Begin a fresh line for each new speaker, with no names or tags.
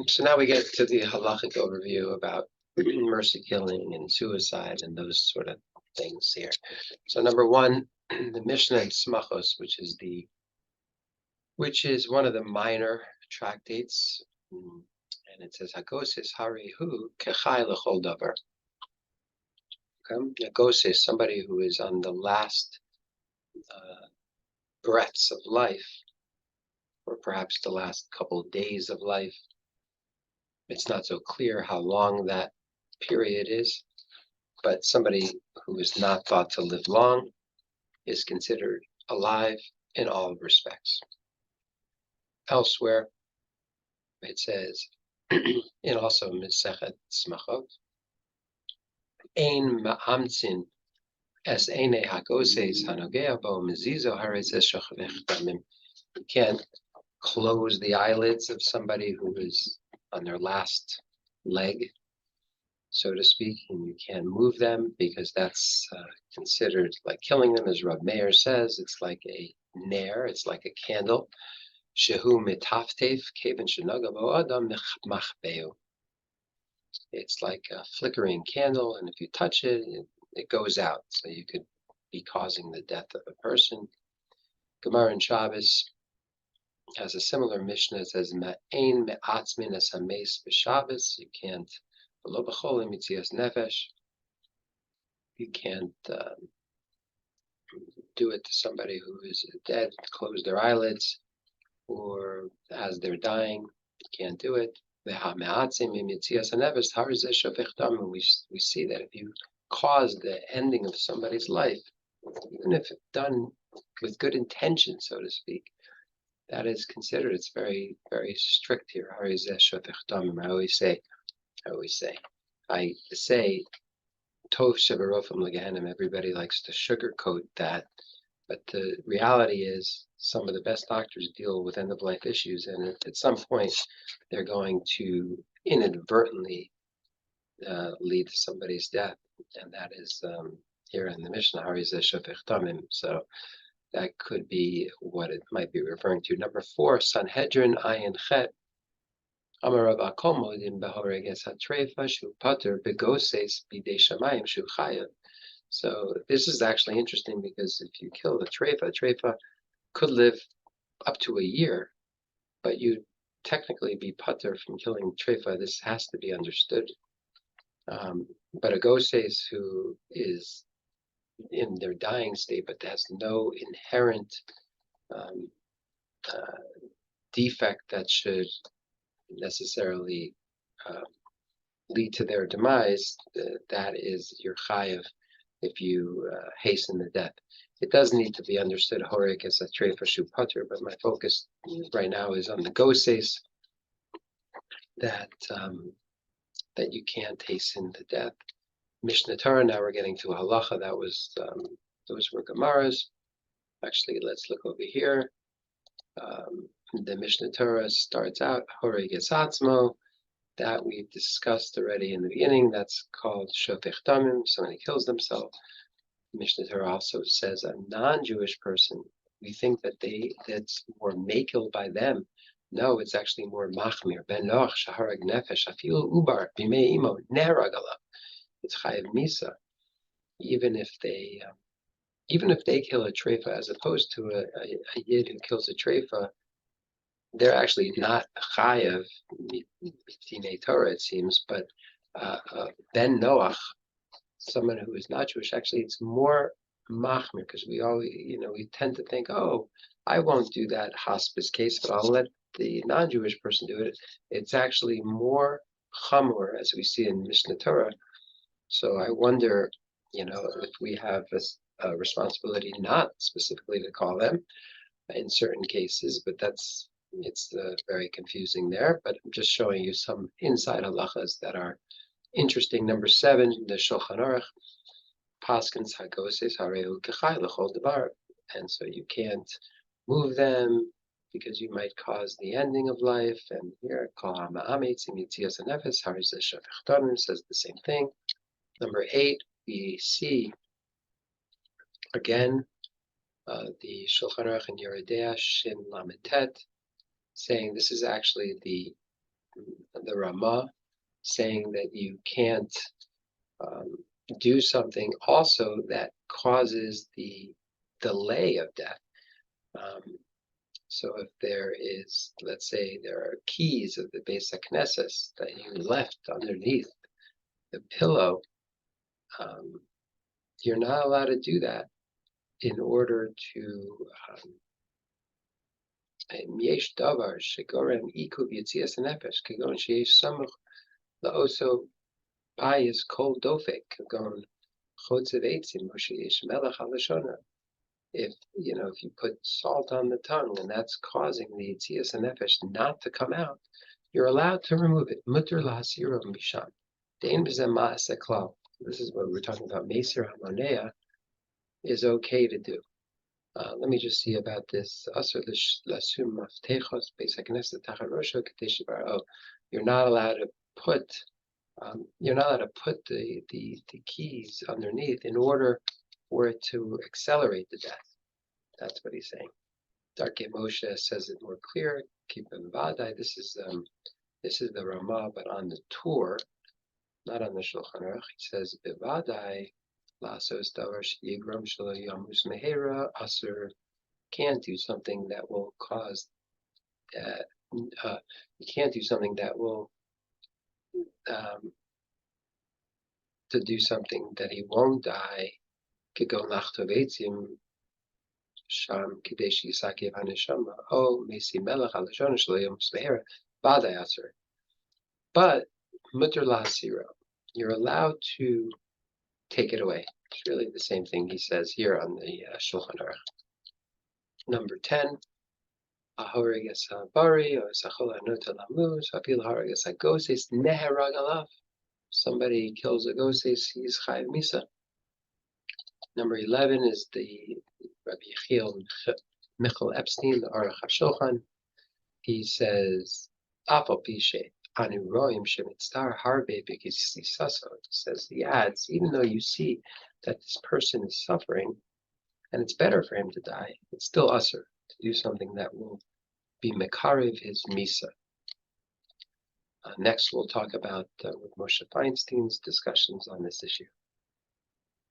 So now we get to the halachic overview about mercy killing and suicide and those sort of things here. So number one, the Mishnah in Smachos, which is one of the minor tractates, and it says Hagosis Harihu Kechai Lechol Davar. Hagosis, somebody who is on the last breaths of life, or perhaps the last couple of days of life. It's not so clear how long that period is, but somebody who is not thought to live long is considered alive in all respects. Elsewhere, it says, and also Mesechet Smachot, Ein ma'amtzin es eine hagoses hanogea bo mezizo haretz eshachvech damim. You can't close the eyelids of somebody who is on their last leg, so to speak, and you can't move them because that's considered like killing them, as Rav Meir says. It's like a nair, it's like a candle. Shehu mitaftef kevin shenagavo adam machbeu. It's like a flickering candle, and if you touch it, it goes out. So you could be causing the death of a person. Gemara in Shabbos has a similar Mishnah. It says, "Ma'ain me'atzmin es hameis b'Shabbos." You can't, below b'chol mitzias nefesh. You can't do it to somebody who is dead. Close their eyelids, or as they're dying, you can't do it. We see that if you cause the ending of somebody's life, even if it's done with good intention, so to speak, that is considered, it's very, very strict here. I always say, Tov Shebarofim Legehenim, everybody likes to sugarcoat that. But the reality is, some of the best doctors deal with end-of-life issues, and at some point, they're going to inadvertently lead to somebody's death, and that is here in the Mishnah, Harizeh Shofech Damim. So that could be what it might be referring to. Number 4, Sanhedrin Ayin Chet. Amar Rav Akol Modim Behoreges Hatrefa Shu Pater Begoses Bidei Shamayim Shu Chayav. So this is actually interesting because if you kill the treifa could live up to a year, but you'd technically be pater from killing treifa. This has to be understood. But a goses who is in their dying state, but has no inherent defect that should necessarily lead to their demise, that is your chayav if you hasten the death. It does need to be understood horek as a treifa shu pater, but my focus right now is on the goses, that you can't hasten the death. Mishnah Torah, now we're getting to halacha. That was those were Gemaras. Actually, let's look over here. The Mishnah Torah starts out horek esatzmo. That we discussed already in the beginning. That's called shofech damim. Somebody kills themselves. Mishnah Torah also says a non-Jewish person, we think that that's more makil by them. No, it's actually more machmir. Ben loch shaharag nefesh afil ubar bimei imo neragala. It's chayav misa. Even if they kill a treifa, as opposed to a yid who kills a treifa, they're actually not chayav mitine Torah, it seems, but ben Noach, someone who is not Jewish, actually it's more machmir, because we always, we tend to think, oh, I won't do that hospice case, but I'll let the non-Jewish person do it. It's actually more chamor, as we see in Mishnah Torah. So I wonder, if we have a responsibility not specifically to call them in certain cases, but it's very confusing there. But I'm just showing you some inside halachas that are interesting. Number 7, the Shulchan Aruch, Paskins Hagoses Hareu Kechai Lechol Davar, and so you can't move them because you might cause the ending of life. And here, Kol HaMa'ametz Mitzias HaNefes Harizeh Shofech Damim says the same thing. Number 8, we see again the Shulchan Aruch in Yeridea Shin Lamed Tet, saying this is actually the the Ramah, saying that you can't do something also that causes the delay of death. So if there is, let's say, there are keys of the Beis HaKnesses that you left underneath the pillow, you're not allowed to do that in order to yesh davar shegorem ikub yitzias nefesh kagon sheyesh samuch laoso bayis kol dofek kagon chotzev eitzim moshe yesh melech halashona. If you put salt on the tongue and that's causing the yitzias nefesh not to come out, you're allowed to remove it. Mutter lahasiro misham. Dein b'zeh ma'aseh klal. This is what we're talking about. Meisir hamonea is okay to do. Let me just see about this. Lasum maftechos Beis HaKnesset tachat rosho kadesh yibar. Oh, you're not allowed to put the keys underneath in order for it to accelerate the death. That's what he's saying. Darkei Moshe says it more clear. Keep in Vadai. This is the Ramah, but on the Tur, not on the Shulchan Aruch. He says Bivadai lasos davar sheyigram shelo yamus mehera asur. Can't do something that will cause. You can't do something that will to do something that he won't die. Kego lachtov eitzim sham kadesh yisakev haneshama. Oh, mesi melech halashon shelo yamus mehera vadai asur. But mutter lahasiro, you're allowed to take it away. It's really the same thing he says here on the Shulchan Aruch. Number 10, ahorigas habari or sachol anota lamuz apil horigas hagoses neherag alav. Somebody kills a goses, he's chayiv misa. Number 11 is the Rabbi Yechiel Michal Epstein, the Aruch HaShulchan. He says, Afal pishe anu roim shemitzar harbe b'kisisaso. Says he adds, even though you see that this person is suffering, and it's better for him to die, it's still usher to do something that will be mekarev his misa. Next, we'll talk about with Moshe Feinstein's discussions on this issue.